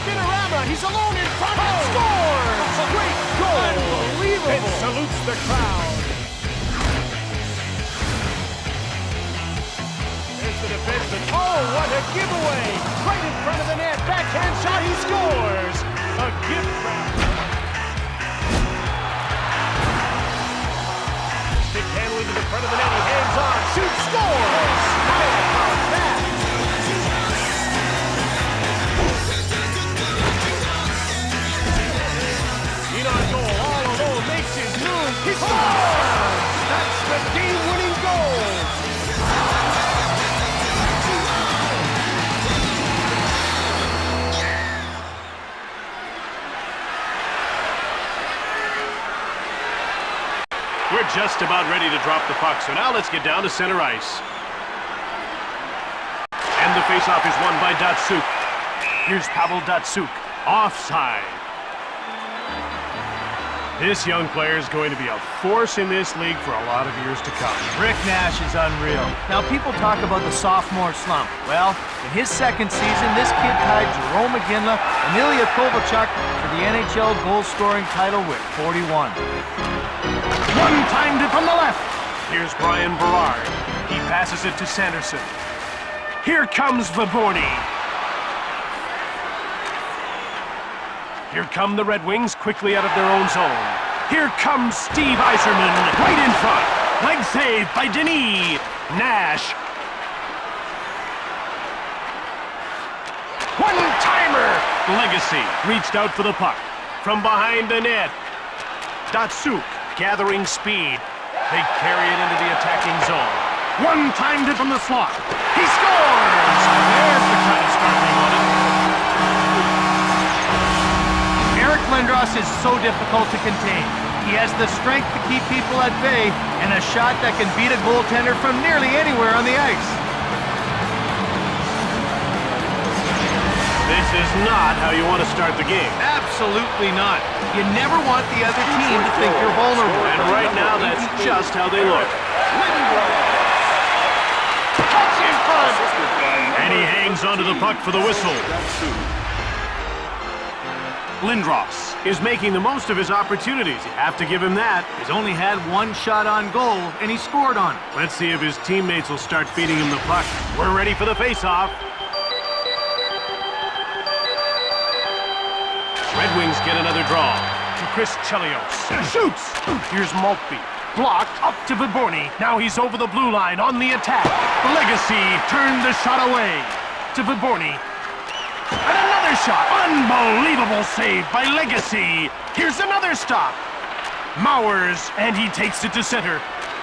spinorama. He's alone in front and scores! Great goal! Unbelievable! It salutes the crowd. There's the defenseman. Oh, what a giveaway! Right in front of the net. Backhand shot. He scores! A gift wrap. Stick handling to the front of the net. He hands on. Shoots. Scores! How about that? On goal, all alone, makes his move. He scores! That's the game-winning goal! We're just about ready to drop the puck, so now let's get down to center ice. And the faceoff is won by Datsuk. Here's Pavel Datsuk. Offside. This young player is going to be a force in this league for a lot of years to come. Rick Nash is unreal. Now, people talk about the sophomore slump. Well, in his second season, this kid tied Jerome McGinley and Ilya Kovalchuk for the NHL goal-scoring title with 41. One-timed it from the left. Here's Brian Berard. He passes it to Sanderson. Here comes Vaborny. Here come the Red Wings quickly out of their own zone. Here comes Steve Yzerman right in front. Leg save by Denis. Nash. One-timer. Legacy reached out for the puck. From behind the net. Datsuk gathering speed. They carry it into the attacking zone. One-timed it from the slot. He scores! There's the kind of start they wanted. Lindros is so difficult to contain. He has the strength to keep people at bay and a shot that can beat a goaltender from nearly anywhere on the ice. This is not how you want to start the game. Absolutely not. You never want the other team to think you're vulnerable. And right now, that's just how they look. Touch in front! And he hangs onto the puck for the whistle. Lindros is making the most of his opportunities. You have to give him that. He's only had one shot on goal, and he scored on it. Let's see if his teammates will start feeding him the puck. We're ready for the face-off. Red Wings get another draw. To Chris Chelios. Shoots! Here's Maltby. Blocked up to Vaborny. Now he's over the blue line on the attack. Legacy turned the shot away. To Vaborny. And another shot. Unbelievable save by Legacy. Here's another stop. Mowers, and he takes it to center.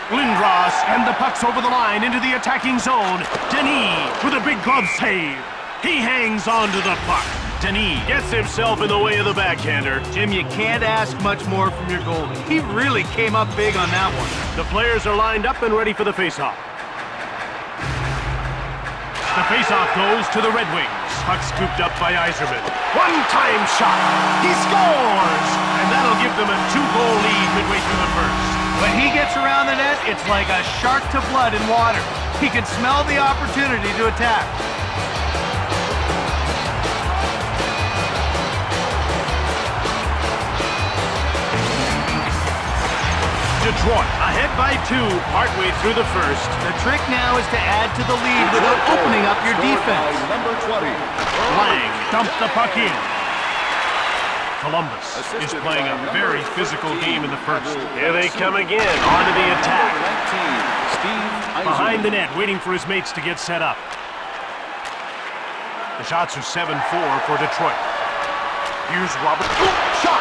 Lindros, and the puck's over the line into the attacking zone. Denis with a big glove save. He hangs on to the puck. Denis gets himself in the way of the backhander. Jim, you can't ask much more from your goalie. He really came up big on that one. The players are lined up and ready for the faceoff. The faceoff goes to the Red Wings. Puck scooped up by Yzerman. One-time shot. He scores! And that'll give them a 2-goal lead midway through the first. When he gets around the net, it's like a shark to blood in water. He can smell the opportunity to attack. Detroit ahead by 2 partway through the first. The trick now is to add to the lead without opening up your defense. Number 20. Lang dumped the puck in. Columbus is playing a very physical game in the first. Here they come again, onto the attack. Behind the net, waiting for his mates to get set up. The shots are 7-4 for Detroit. Here's Robert. Shot!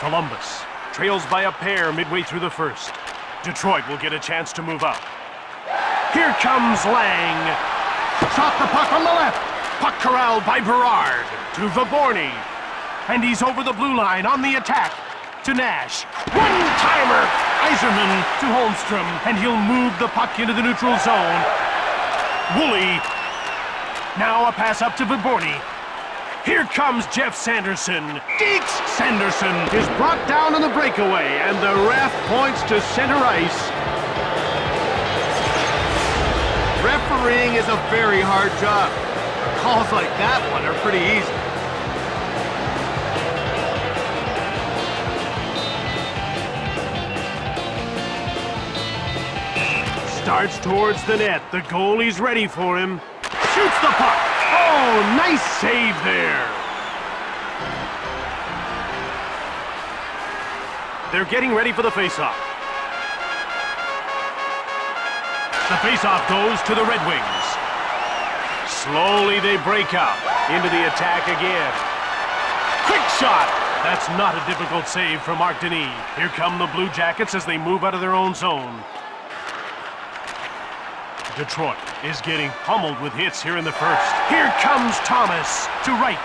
Columbus trails by a pair midway through the first. Detroit will get a chance to move up. Here comes Lang. Shot the puck on the left. Puck corralled by Berard to Vaborny. And he's over the blue line on the attack to Nash. One-timer. Yzerman to Holmstrom. And he'll move the puck into the neutral zone. Woolley. Now a pass up to Vaborny. Here comes Jeff Sanderson. Deeks Sanderson is brought down on the breakaway, and the ref points to center ice. Refereeing is a very hard job. Calls like that one are pretty easy. Starts towards the net. The goalie's ready for him. Shoots the puck. Oh, nice save there. They're getting ready for the faceoff. The faceoff goes to the Red Wings. Slowly they break out into the attack again. Quick shot. That's not a difficult save from Mark Denis. Here come the Blue Jackets as they move out of their own zone. Detroit is getting pummeled with hits here in the first. Here comes Thomas to right.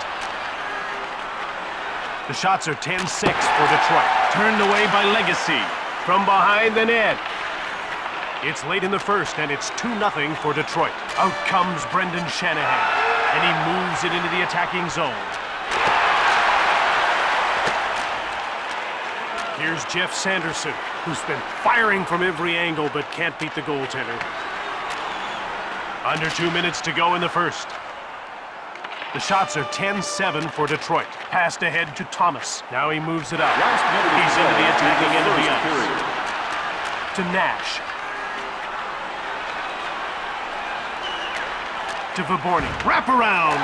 The shots are 10-6 for Detroit. Turned away by Legacy from behind the net. It's late in the first, and it's 2-0 for Detroit. Out comes Brendan Shanahan, and he moves it into the attacking zone. Here's Jeff Sanderson, who's been firing from every angle but can't beat the goaltender. Under 2 minutes to go in the first. The shots are 10-7 for Detroit. Passed ahead to Thomas. Now he moves it up. He's into the attacking end of the ice. To Nash. To Viborny. Wrap around.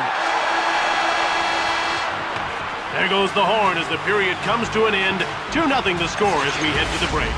There goes the horn as the period comes to an end. 2-0 the score as we head to the break.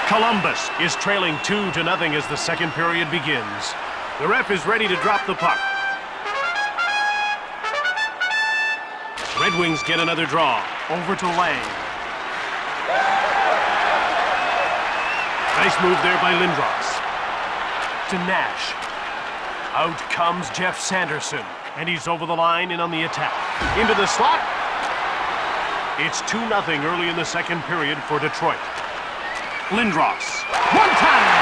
Columbus is trailing 2-0 as the second period begins. The ref is ready to drop the puck. Red Wings get another draw. Over to Lang. Nice move there by Lindros. To Nash. Out comes Jeff Sanderson. And he's over the line and on the attack. Into the slot. It's 2-0 early in the second period for Detroit. Lindros. One time!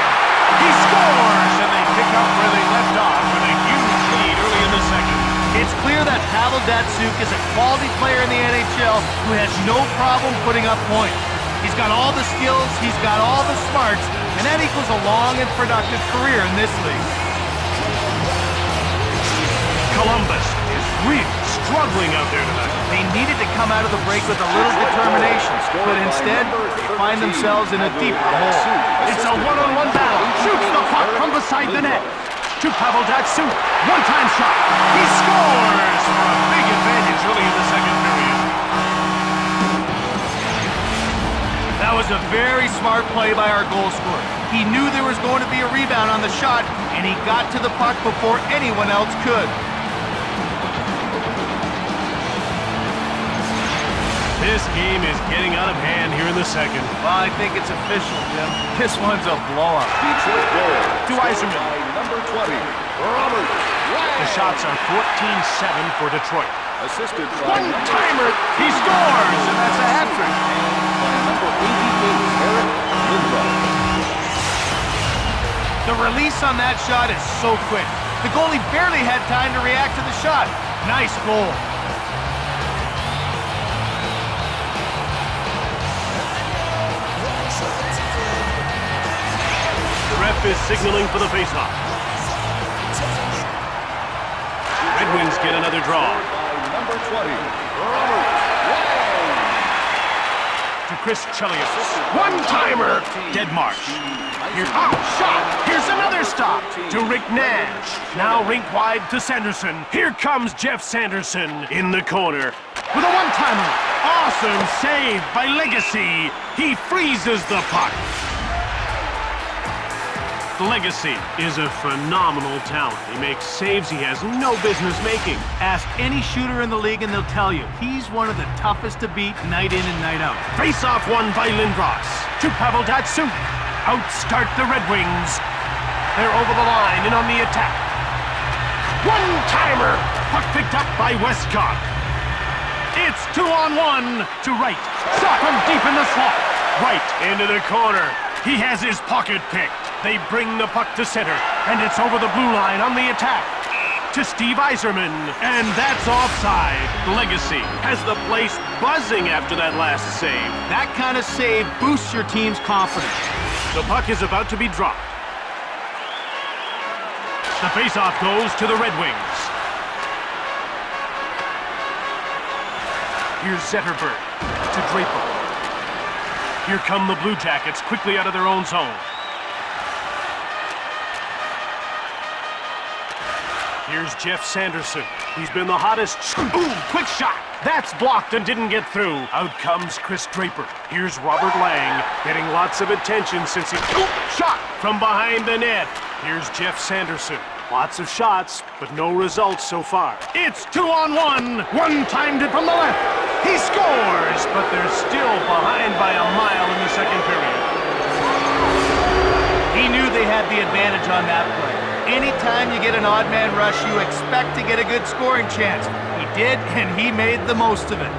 He scores! And they pick up where they left off with a huge lead early in the second. It's clear that Pavel Datsyuk is a quality player in the NHL who has no problem putting up points. He's got all the skills, he's got all the smarts, and that equals a long and productive career in this league. Columbus is really struggling out there tonight. They needed to come out of the break with a little determination, but instead, they find themselves in a deeper hole. It's a one-on-one battle. Shoots the puck from beside the net. To Pavel Datsyuk. One-time shot. He scores for a big advantage early in the second period. That was a very smart play by our goal scorer. He knew there was going to be a rebound on the shot, and he got to the puck before anyone else could. This game is getting out of hand here in the second. Well, I think it's official, Jim. This one's a blowout. Detroit goal. To Eiserman. Number 20, Robert. The shots are 14-7 for Detroit. Assisted by One-timer. He scores, and that's a hat-trick. by number 88, Eric Lindros. The release on that shot is so quick. The goalie barely had time to react to the shot. Nice goal. The ref is signaling for the faceoff. Red Wings get another draw. By number 20, Robert. To Chris Chelios. One-timer. Dead Marsh. Here, shot. Here's another stop. To Rick Nash. Now rink wide to Sanderson. Here comes Jeff Sanderson in the corner. with a one-timer. Awesome save by Legacy. He freezes the puck. Legacy is a phenomenal talent. He makes saves he has no business making. Ask any shooter in the league and they'll tell you, he's one of the toughest to beat night in and night out. Face-off won by Lindros. To Pavel Datsyuk. Outstart the Red Wings. They're over the line and on the attack. One-timer. Puck picked up by Westcott. It's 2-on-1 to Wright. Shot from deep in the slot. Right into the corner. He has his pocket picked. They bring the puck to center, and it's over the blue line on the attack. To Steve Yzerman, and that's offside. Legacy has the place buzzing after that last save. That kind of save boosts your team's confidence. The puck is about to be dropped. The faceoff goes to the Red Wings. Here's Zetterberg to Draper. Here come the Blue Jackets quickly out of their own zone. Here's Jeff Sanderson. He's been the hottest. Ooh, quick shot. That's blocked and didn't get through. Out comes Chris Draper. Here's Robert Lang, getting lots of attention since he... Ooh, shot from behind the net. Here's Jeff Sanderson. Lots of shots, but no results so far. It's 2-on-1. One-timed it from the left. He scores, but they're still behind by a mile in the second period. He knew they had the advantage on that play. Anytime you get an odd man rush, you expect to get a good scoring chance. He did, and he made the most of it.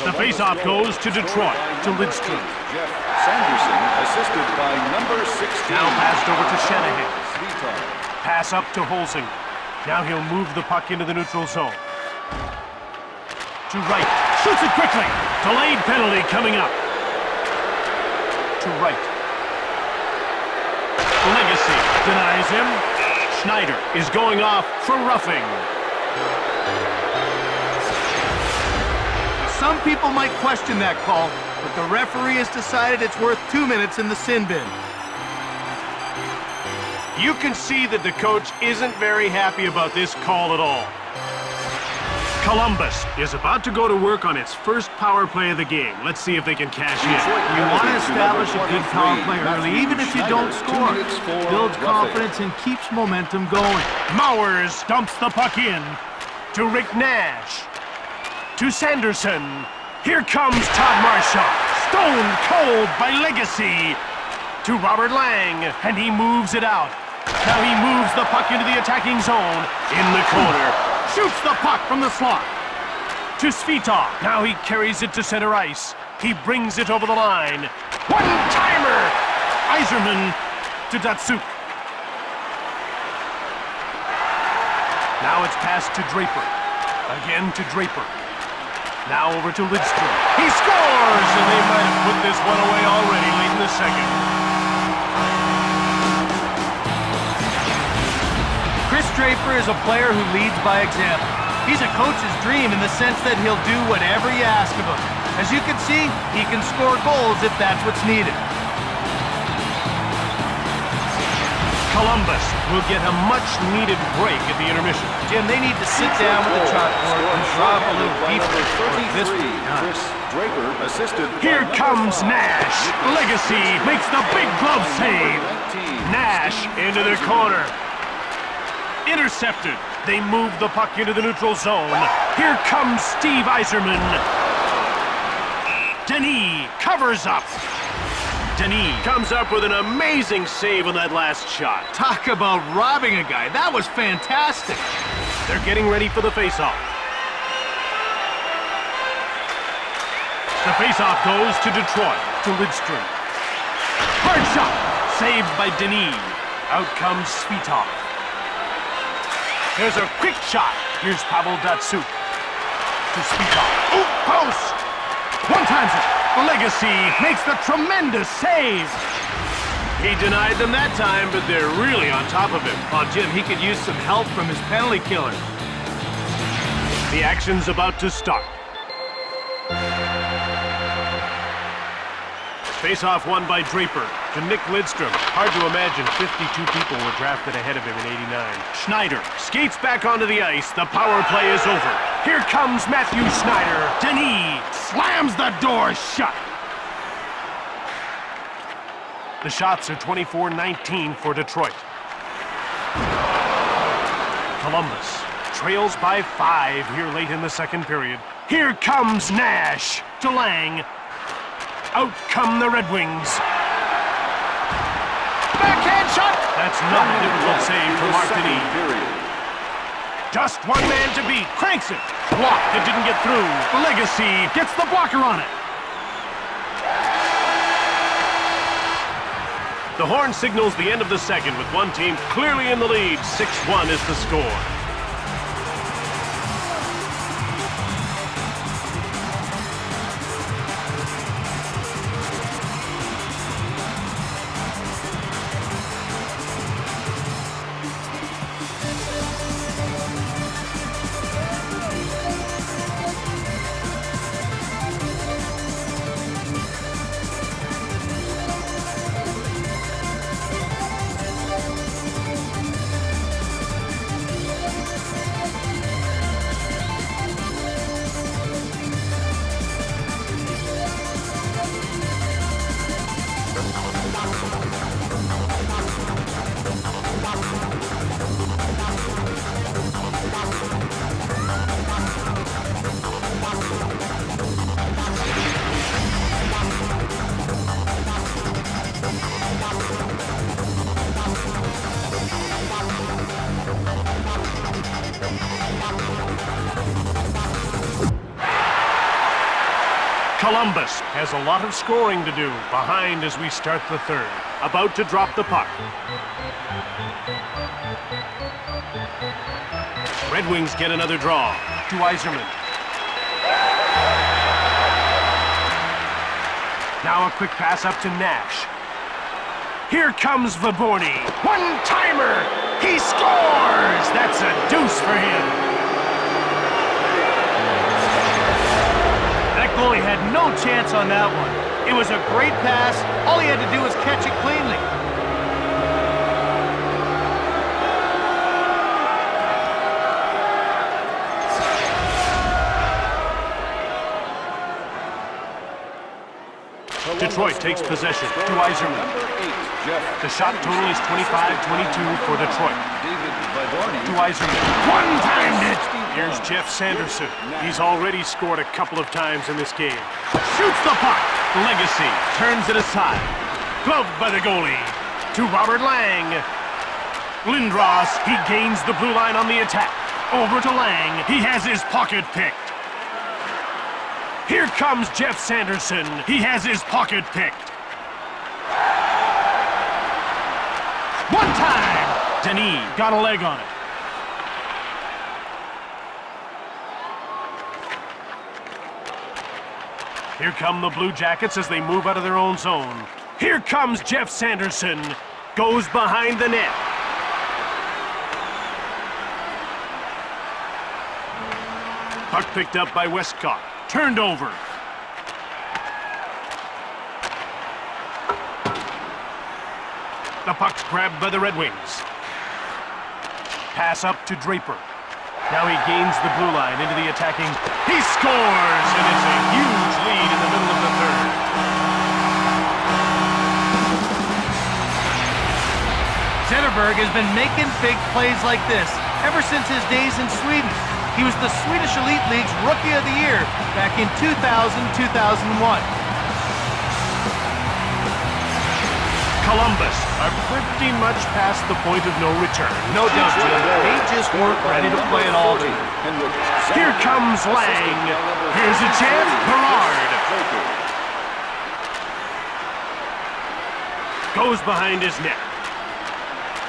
The faceoff goes to Detroit, to Lidstrom. Jeff Sanderson, assisted by number 16. Now passed over to Shanahan. Pass up to Holzinger. Now he'll move the puck into the neutral zone. To Wright. Shoots it quickly. Delayed penalty coming up. To Wright. Legacy denies him. Schneider is going off for roughing. Some people might question that call, but the referee has decided it's worth 2 minutes in the sin bin. You can see that the coach isn't very happy about this call at all. Columbus is about to go to work on its first power play of the game. Let's see if they can cash in. You want to establish a good power play early, even if you don't score. Builds confidence and keeps momentum going. Mowers dumps the puck in to Rick Nash. To Sanderson. Here comes Todd Marchand. Stone cold by Legacy. To Robert Lang, and he moves it out. Now he moves the puck into the attacking zone. In the corner. Shoots the puck from the slot. To Svitov. Now he carries it to center ice. He brings it over the line. One-timer! Yzerman to Datsyuk. Now it's passed to Draper. Again to Draper. Now over to Lidstrom. He scores! And they might have put this one away already late in the second. Chris Draper is a player who leads by example. He's a coach's dream in the sense that he'll do whatever you ask of him. As you can see, he can score goals if that's what's needed. Columbus will get a much-needed break at the intermission. Jim, they need to sit down with the chalkboard and drop a little deeper. This will be done. Chris Draper, assisted by Here number comes 5. Nash. Legacy makes the big glove save. Nash into the corner. Intercepted. They move the puck into the neutral zone. Here comes Steve Yzerman. Denis covers up. Denis comes up with an amazing save on that last shot. Talk about robbing a guy. That was fantastic. They're getting ready for the faceoff. The faceoff goes to Detroit, to Lidstrom. Hard shot, saved by Denis. Out comes Svitov. There's a quick shot. Here's Pavel Datsyuk to Svitov. Ooh, post! One times it. Legacy makes the tremendous save. He denied them that time, but they're really on top of him. Oh, Jim, he could use some help from his penalty killer. The action's about to start. Face-off won by Draper to Nick Lidstrom. Hard to imagine 52 people were drafted ahead of him in '89. Schneider skates back onto the ice. The power play is over. Here comes Matthew Schneider. Denis slams the door shut. The shots are 24-19 for Detroit. Columbus trails by 5 here late in the second period. Here comes Nash to Lang. Out come the Red Wings. Backhand shot! That's not a difficult save for Mark Denis. Just one man to beat. Cranks it. Blocked. It didn't get through. Legacy gets the blocker on it. The horn signals the end of the second with one team clearly in the lead. 6-1 is the score. Columbus has a lot of scoring to do. Behind as we start the third. About to drop the puck. Red Wings get another draw. To Yzerman. Now a quick pass up to Nash. Here comes Vaborny. One-timer! He scores! That's a deuce for him. That goalie had no chance on that one. It was a great pass. All he had to do was catch it cleanly. Detroit takes possession to Yzerman. The shot total is 25-22 for Detroit. To Yzerman. One-timed it! Here's Jeff Sanderson. He's already scored a couple of times in this game. Shoots the puck. Legacy turns it aside. Gloved by the goalie. To Robert Lang. Lindros, he gains the blue line on the attack. Over to Lang. He has his pocket picked. Here comes Jeff Sanderson. He has his pocket picked. One time. Denis got a leg on it. Here come the Blue Jackets as they move out of their own zone. Here comes Jeff Sanderson. Goes behind the net. Puck picked up by Westcott. Turned over. The puck's grabbed by the Red Wings. Pass up to Draper. Now he gains the blue line into the attacking. He scores, and it's a huge lead in the middle of the third. Zetterberg has been making big plays like this ever since his days in Sweden. He was the Swedish Elite League's Rookie of the Year back in 2000-2001. Columbus are pretty much past the point of no return. No doubt, Jim. They just weren't ready to play it all tonight. Here comes Lang. Here's a chance. Berard goes behind his net.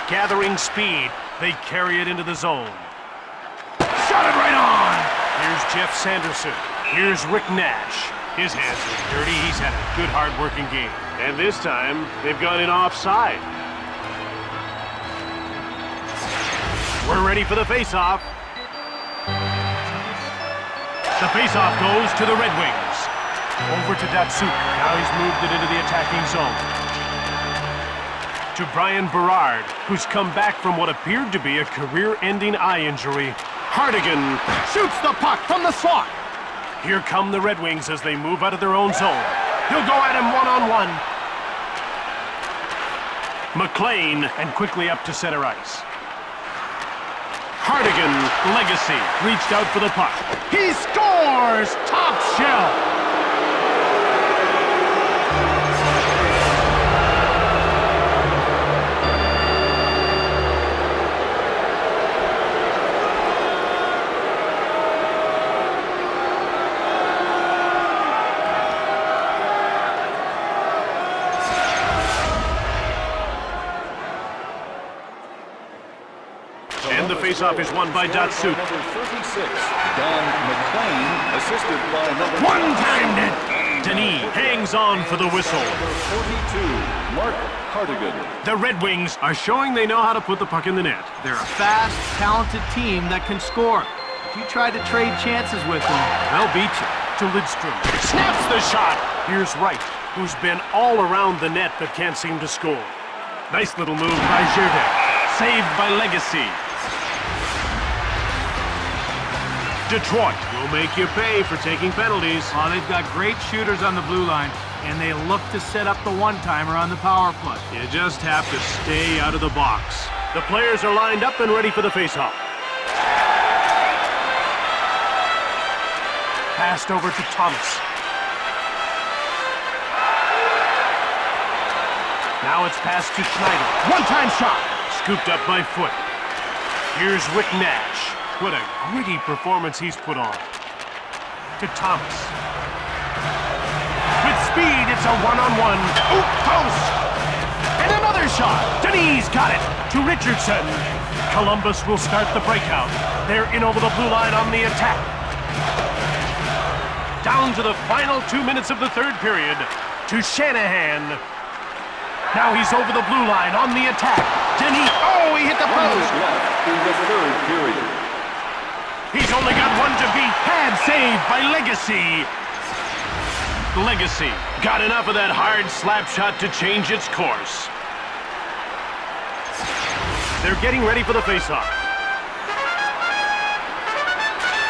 Gathering speed, they carry it into the zone. Shot it right on! Here's Jeff Sanderson. Here's Rick Nash. His hands are dirty. He's had a good, hard-working game. And this time, they've gone in offside. We're ready for the face-off. The face-off goes to the Red Wings. Over to Datsuk. Now he's moved it into the attacking zone. To Brian Berard, who's come back from what appeared to be a career-ending eye injury. Hardigan shoots the puck from the slot. Here come the Red Wings as they move out of their own zone. He'll go at him one-on-one. McLean, and quickly up to center ice. Hardigan, Legacy, reached out for the puck. He scores! Top shelf! And the faceoff is won by Datsuk. Number 36, Don McLean, assisted by number... One-timed it! Denis hangs on for the whistle. Number 42, Mark Hardigan. The Red Wings are showing they know how to put the puck in the net. They're a fast, talented team that can score. If you try to trade chances with them, they'll beat you. To Lidstrom. Snaps the shot! Here's Wright, who's been all around the net but can't seem to score. Nice little move by Girard. Saved by Legacy. Detroit will make you pay for taking penalties. Oh, they've got great shooters on the blue line, and they look to set up the one-timer on the power play. You just have to stay out of the box. The players are lined up and ready for the faceoff. Passed over to Thomas. Now it's passed to Schneider. One-time shot. Scooped up by Foot. Here's Rick Nash. What a gritty performance he's put on. To Thomas. With speed, it's a one-on-one. Oop, post! And another shot. Denis got it to Richardson. Columbus will start the breakout. They're in over the blue line on the attack. Down to the final 2 minutes of the third period. To Shanahan. Now he's over the blue line on the attack. Denis, oh, he hit the 1 post. minute left in the third period. He's only got one to beat. Pad saved by Legacy. Legacy got enough of that hard slap shot to change its course. They're getting ready for the faceoff.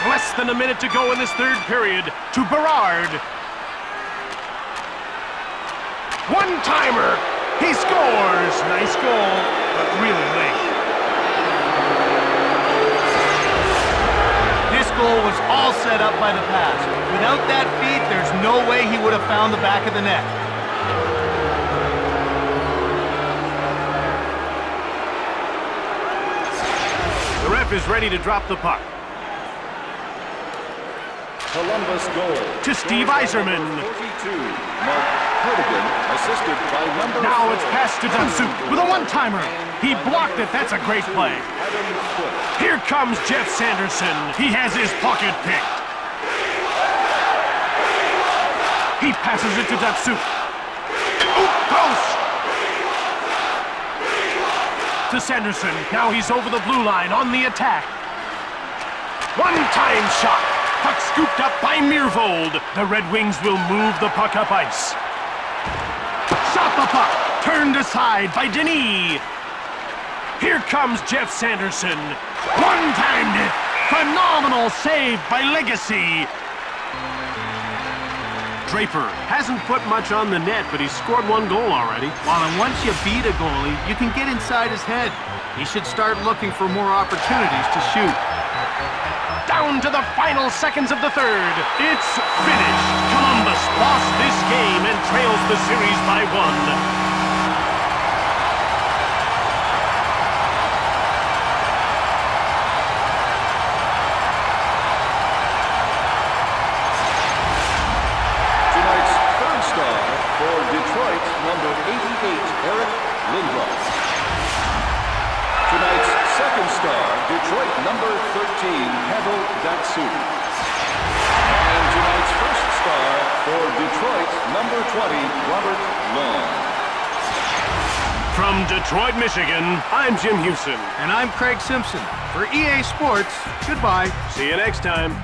Less than a minute to go in this third period. To Berard. One-timer. He scores. Nice goal, but really late. This goal was all set up by the pass. Without that feed, there's no way he would have found the back of the net. The ref is ready to drop the puck. Columbus goal. To Steve Yzerman. 42, Mark Hardigan, assisted by number... Now it's 4, passed to Datsuk with a one-timer. He blocked it. That's a great play. Adam Foot. Here comes Jeff Sanderson. He has his pocket picked. He passes it to Datsuk. Oop, post! To Sanderson. Now he's over the blue line on the attack. One-time shot. Puck scooped up by Meervold. The Red Wings will move the puck up ice. Shot the puck. Turned aside by Denis. Here comes Jeff Sanderson. One-timed it. Phenomenal save by Legacy. Draper hasn't put much on the net, but he's scored one goal already. Well, and once you beat a goalie, you can get inside his head. He should start looking for more opportunities to shoot. Down to the final seconds of the third. It's finished. Columbus lost this game and trails the series by 1. Detroit, number 88, Eric Lindros. Tonight's second star, Detroit, number 13, Pavel Datsuk. And tonight's first star for Detroit, number 20, Robert Long. From Detroit, Michigan, I'm Jim Houston. And I'm Craig Simpson. For EA Sports, goodbye. See you next time.